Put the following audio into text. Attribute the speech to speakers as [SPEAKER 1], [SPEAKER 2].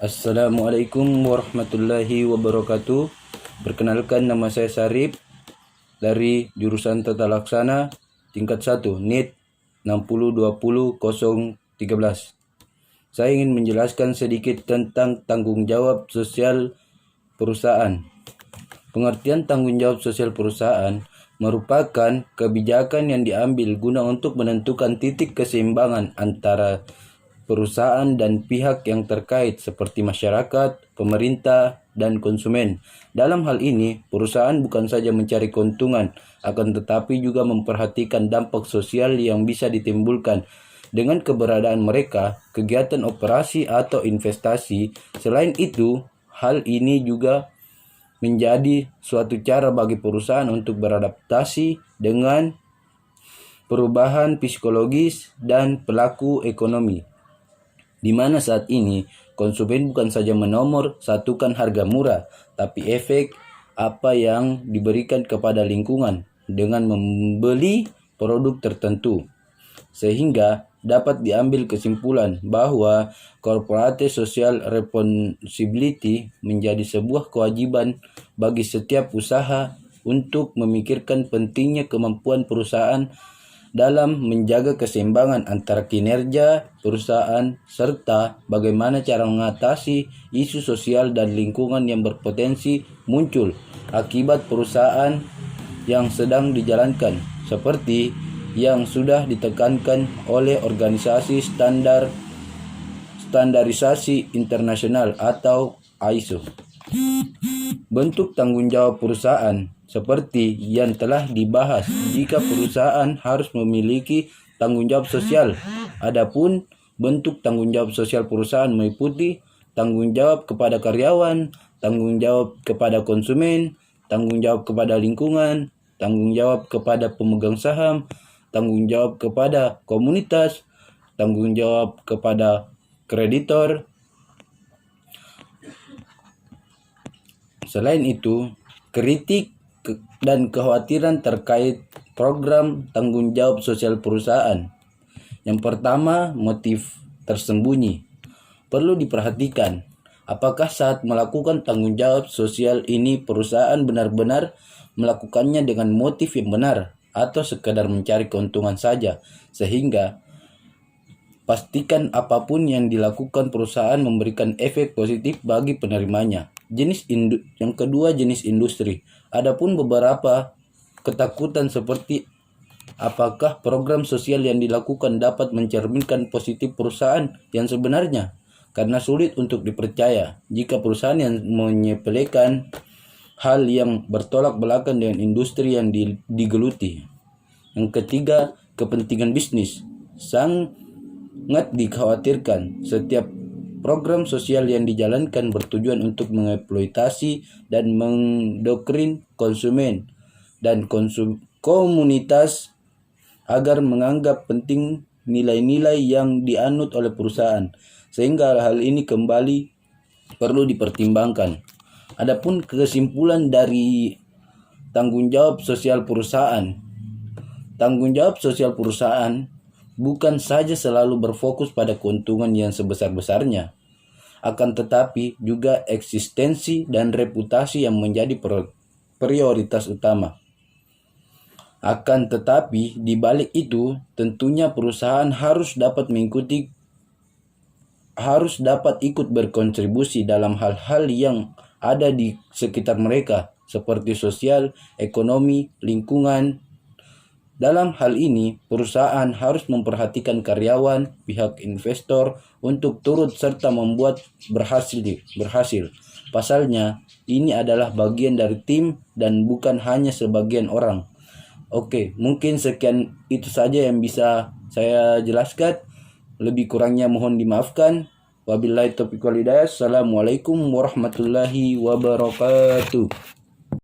[SPEAKER 1] Assalamualaikum warahmatullahi wabarakatuh. Perkenalkan, nama saya Sarip dari jurusan Tata Laksana tingkat 1 NIT 6020013. Saya ingin menjelaskan sedikit tentang tanggung jawab sosial perusahaan. Pengertian tanggung jawab sosial perusahaan merupakan kebijakan yang diambil guna untuk menentukan titik keseimbangan antara perusahaan dan pihak yang terkait seperti masyarakat, pemerintah, dan konsumen. Dalam hal ini, perusahaan bukan saja mencari keuntungan, akan tetapi juga memperhatikan dampak sosial yang bisa ditimbulkan dengan keberadaan mereka, kegiatan operasi atau investasi. Selain itu, hal ini juga menjadi suatu cara bagi perusahaan untuk beradaptasi dengan perubahan psikologis dan pelaku ekonomi, di mana saat ini konsumen bukan saja menomor satukan harga murah, tapi efek apa yang diberikan kepada lingkungan dengan membeli produk tertentu. Sehingga dapat diambil kesimpulan bahwa corporate social responsibility menjadi sebuah kewajiban bagi setiap usaha untuk memikirkan pentingnya kemampuan perusahaan dalam menjaga keseimbangan antara kinerja perusahaan serta bagaimana cara mengatasi isu sosial dan lingkungan yang berpotensi muncul akibat perusahaan yang sedang dijalankan, seperti yang sudah ditekankan oleh organisasi standarisasi internasional atau ISO. Bentuk tanggung jawab perusahaan seperti yang telah dibahas, jika perusahaan harus memiliki tanggung jawab sosial. Adapun bentuk tanggung jawab sosial perusahaan meliputi tanggung jawab kepada karyawan, tanggung jawab kepada konsumen, tanggung jawab kepada lingkungan, tanggung jawab kepada pemegang saham, tanggung jawab kepada komunitas, tanggung jawab kepada kreditor. Selain itu, kritik dan kekhawatiran terkait program tanggung jawab sosial perusahaan. Yang pertama, motif tersembunyi. Perlu diperhatikan, apakah saat melakukan tanggung jawab sosial ini perusahaan benar-benar melakukannya dengan motif yang benar atau sekadar mencari keuntungan saja, sehingga pastikan apapun yang dilakukan perusahaan memberikan efek positif bagi penerimanya. Yang kedua, jenis industri. Adapun beberapa ketakutan seperti apakah program sosial yang dilakukan dapat mencerminkan positif perusahaan yang sebenarnya, karena sulit untuk dipercaya jika perusahaan yang menyepelekan hal yang bertolak belakang dengan industri yang digeluti. Yang ketiga, kepentingan bisnis. Sangat dikhawatirkan setiap program sosial yang dijalankan bertujuan untuk mengeksploitasi dan mendoktrin konsumen dan komunitas agar menganggap penting nilai-nilai yang dianut oleh perusahaan, sehingga hal ini kembali perlu dipertimbangkan. Adapun kesimpulan dari tanggung jawab sosial perusahaan. Tanggung jawab sosial perusahaan bukan saja selalu berfokus pada keuntungan yang sebesar-besarnya, akan tetapi juga eksistensi dan reputasi yang menjadi prioritas utama. Akan tetapi di balik itu, tentunya perusahaan harus dapat ikut berkontribusi dalam hal-hal yang ada di sekitar mereka, seperti sosial, ekonomi, lingkungan. Dalam hal ini, perusahaan harus memperhatikan karyawan, pihak investor untuk turut serta membuat berhasil. Pasalnya, ini adalah bagian dari tim dan bukan hanya sebagian orang. Oke, mungkin sekian itu saja yang bisa saya jelaskan. Lebih kurangnya mohon dimaafkan. Wabillahi taufiq wal hidayah. Assalamualaikum warahmatullahi wabarakatuh.